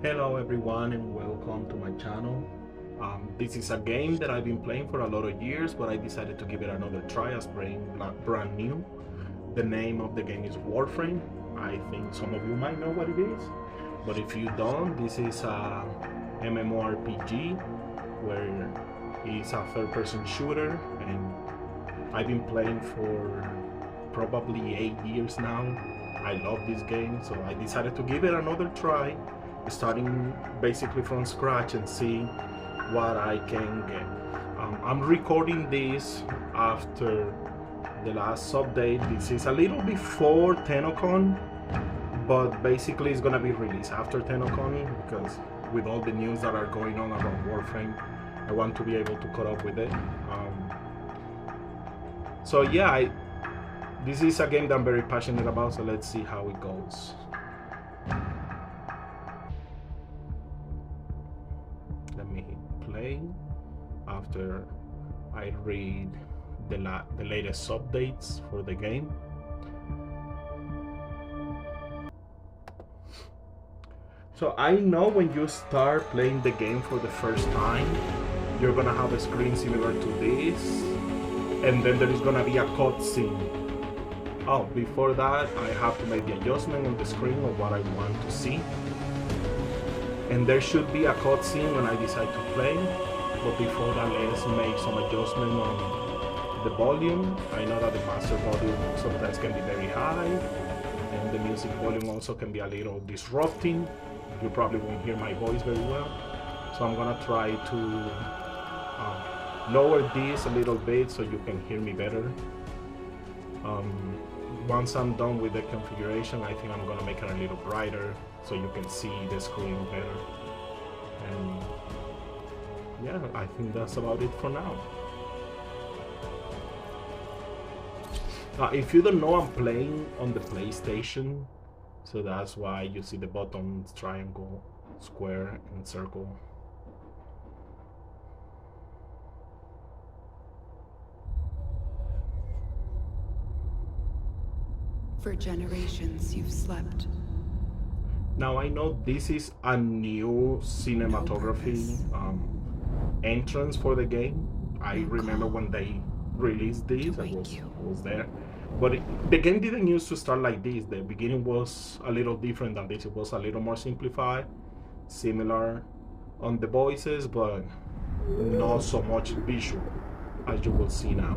Hello everyone and welcome to my channel. This is a game that I've been playing for a lot of years, but I decided to give it another try as brand new. The name of the game is Warframe. I think some of you might know what it is, but if you don't, this is a MMORPG where it's a third-person shooter, and I've been playing for probably 8 years now. I love this game, so I decided to give it another try, starting basically from scratch and see what I can get. I'm recording this after the last update. This is a little before TennoCon, but basically it's gonna be released after TennoCon because with all the news that are going on around Warframe, I want to be able to caught up with it. So yeah, this is a game that I'm very passionate about, so let's see how it goes. Let me hit play after I read the latest updates for the game. So I know when you start playing the game for the first time, you're gonna have a screen similar to this, and then there is gonna be a cutscene. Oh, before that, I have to make the adjustment on the screen of what I want to see. And there should be a cutscene when I decide to play, but before that, let's make some adjustment on the volume. I know that the master volume sometimes can be very high, and the music volume also can be a little disrupting. You probably won't hear my voice very well, so I'm gonna try to lower this a little bit so you can hear me better. Once I'm done with the configuration, I think I'm gonna make it a little brighter so you can see the screen better. And yeah, I think that's about it for now. If you don't know, I'm playing on the PlayStation, so that's why you see the buttons triangle, square, and circle. For generations, you've slept. Now I know this is a new cinematography entrance for the game. I remember when they released this, I was there. But the game didn't used to start like this. The beginning was a little different than this. It was a little more simplified, similar on the voices, but not so much visual as you will see now.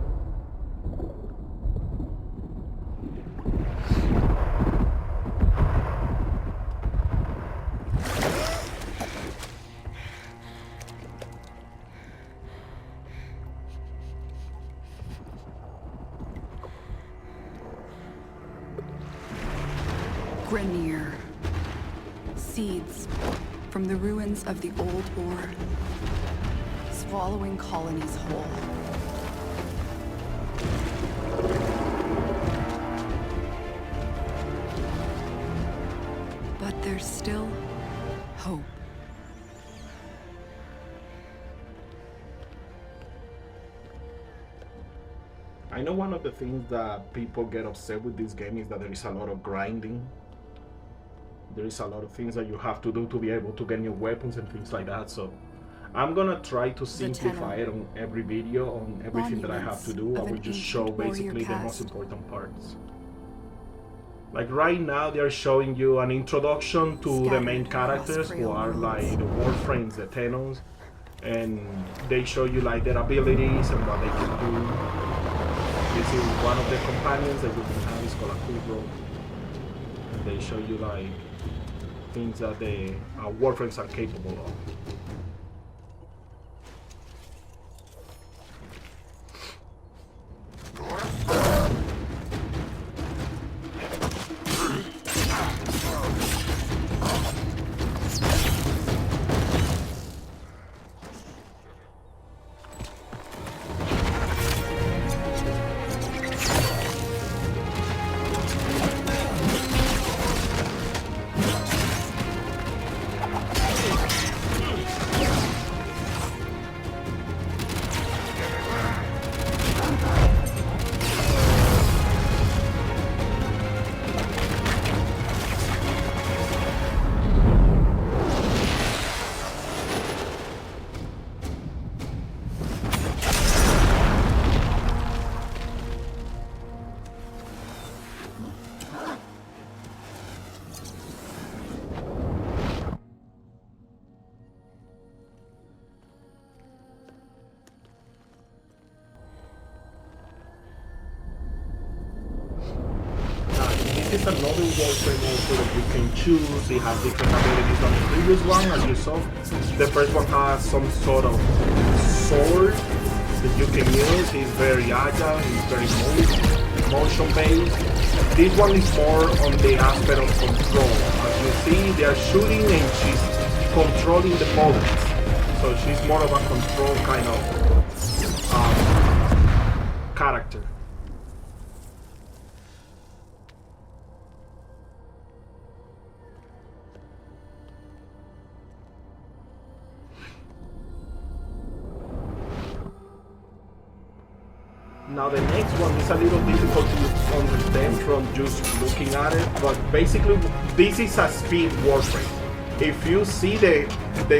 Grenier. Seeds from the ruins of the old war, swallowing colonies whole. But there's still hope. I know one of the things that people get upset with this game is that there is a lot of grinding. There is a lot of things that you have to do to be able to get new weapons and things like that. So I'm gonna try to simplify it on every video, on everything that I have to do. I will just show basically the most important parts. Like right now, they are showing you an introduction to the main characters, who are like the Warframes, the Tennos, and they show you like their abilities and what they can do. This is one of the companions that you can have. It's called a Kubro. And they show you like things that the Warframes are capable of. is another Warframe also that you can choose. It has different abilities than the previous one, as you saw. The first one has some sort of sword that you can use. He's very agile, he's very motion based. This one is more on the aspect of control. As you see, they are shooting and she's controlling the bullets. So she's more of a control kind of character. Now the next one is a little difficult to understand from just looking at it, but basically this is a speed Warframe. If you see the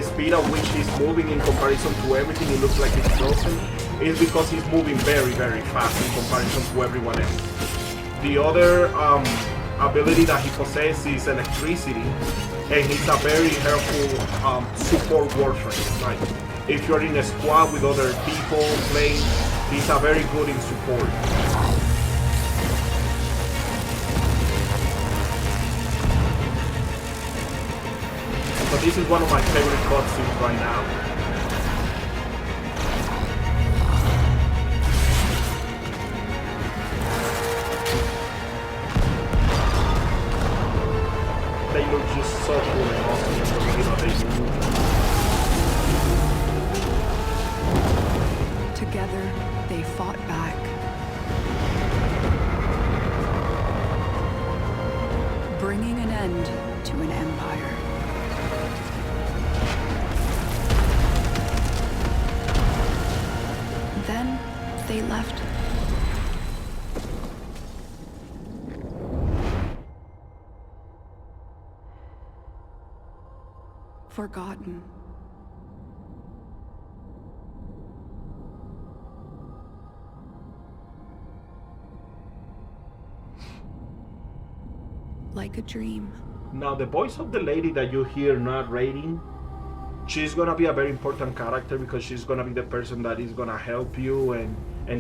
speed at which he's moving in comparison to everything, it looks like he's frozen. It's because he's moving very, very fast in comparison to everyone else. The other ability that he possesses is electricity, and he's a very helpful support Warframe. Right? If you're in a squad with other people playing, he's a very good in support. So this is one of my favorite cutscenes right now. They look just so cool and awesome, you know, they move. Together, they fought back. Bringing an end to an empire. Then, they left. Forgotten. Like a dream. Now the voice of the lady that you hear narrating, she's gonna be a very important character because she's gonna be the person that is gonna help you and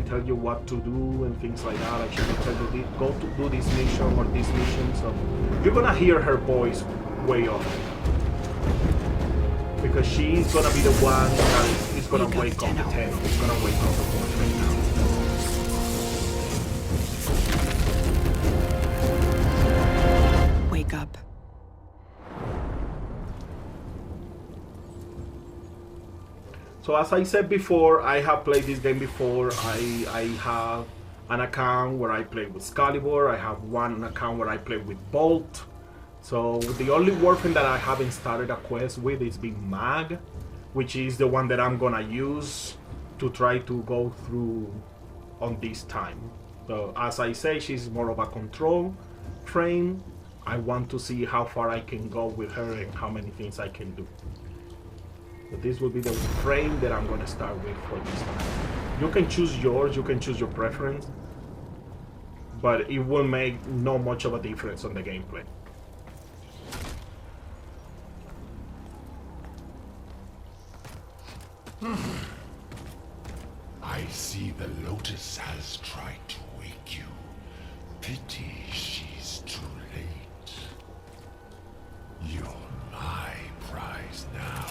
tell you what to do and things like that. Like she will tell you, go to do this mission or this mission. So you're gonna hear her voice way up. Because she's gonna be the one that is gonna wake up the Tenno. Is gonna wake up the boy right now. Wake up. So as I said before, I have played this game before. I have an account where I play with Excalibur. I have one account where I play with Bolt. So the only Warframe that I haven't started a quest with is being Mag, which is the one that I'm gonna use to try to go through on this time. So as I say, she's more of a control frame. I want to see how far I can go with her and how many things I can do. So this will be the frame that I'm gonna start with for this time. You can choose yours, you can choose your preference, but it will make not much of a difference on the gameplay. I see the Lotus has tried to wake you. Pity she's too late. You're my prize now.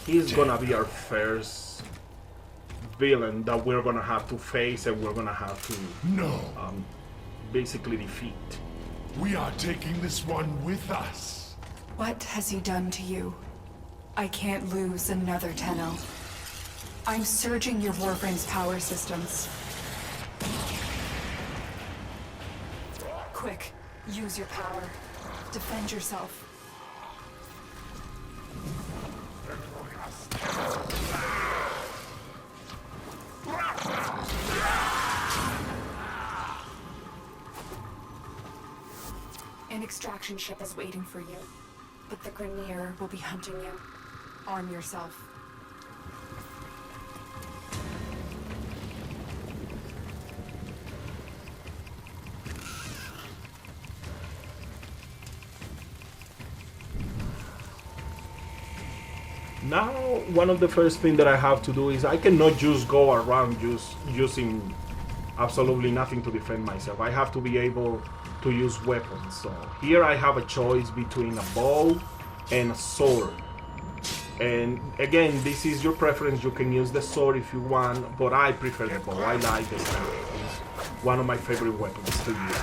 He's gonna be our first villain that we're gonna have to face and we're gonna have to basically defeat. We are taking this one with us. What has he done to you? I can't lose another Tenno. I'm surging your Warframe's power systems. Quick, use your power. Defend yourself. An extraction ship is waiting for you, but the Grineer will be hunting you. Arm yourself. Now, one of the first things that I have to do is I cannot just go around just using absolutely nothing to defend myself. I have to be able to use weapons. So here I have a choice between a bow and a sword. And again, this is your preference. You can use the sword if you want, but I prefer the bow. I like the staff. It's one of my favorite weapons to use.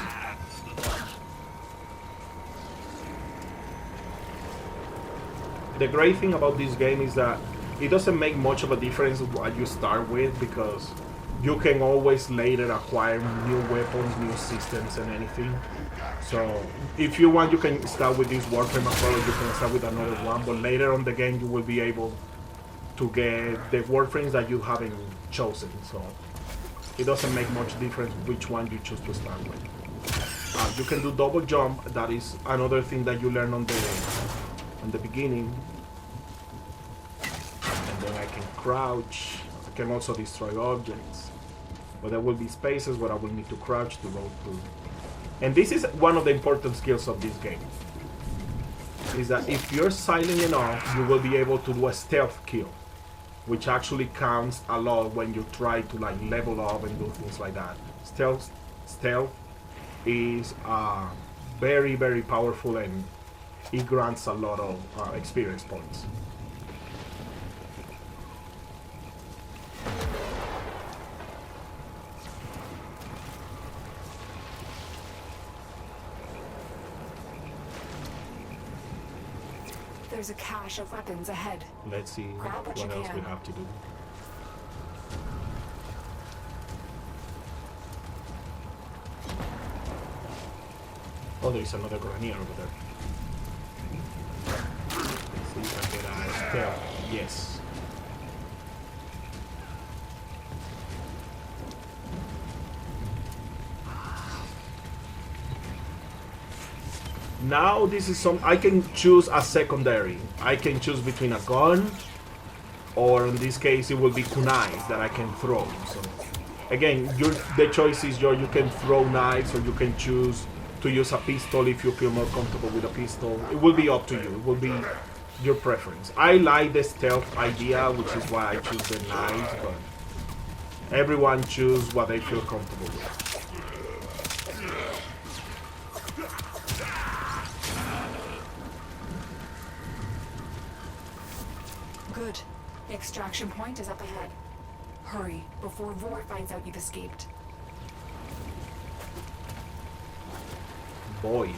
The great thing about this game is that it doesn't make much of a difference what you start with, because you can always later acquire new weapons, new systems, and anything. So if you want, you can start with this Warframe as well, or you can start with another one, but later on the game you will be able to get the Warframes that you haven't chosen. So it doesn't make much difference which one you choose to start with. You can do double jump. That is another thing that you learn on the beginning. And then I can crouch. I can also destroy objects, but there will be spaces where I will need to crouch to go through. And this is one of the important skills of this game, is that if you're silent enough, you will be able to do a stealth kill, which actually counts a lot when you try to like level up and do things like that. Stealth is very, very powerful, and it grants a lot of experience points. There's a cache of weapons ahead. Let's see Grab what what you else we can. have to do. Oh, there's another grenade over there. Let's see if I get a stealth. Yes. Now this is some. I can choose a secondary. I can choose between a gun, or in this case it will be kunais that I can throw. So again, the choice is yours. You can throw knives, or you can choose to use a pistol if you feel more comfortable with a pistol. It will be up to you. It will be your preference. I like the stealth idea, which is why I choose the knives, but everyone choose what they feel comfortable with. Good. The extraction point is up ahead. Hurry, before Vor finds out you've escaped. Boy.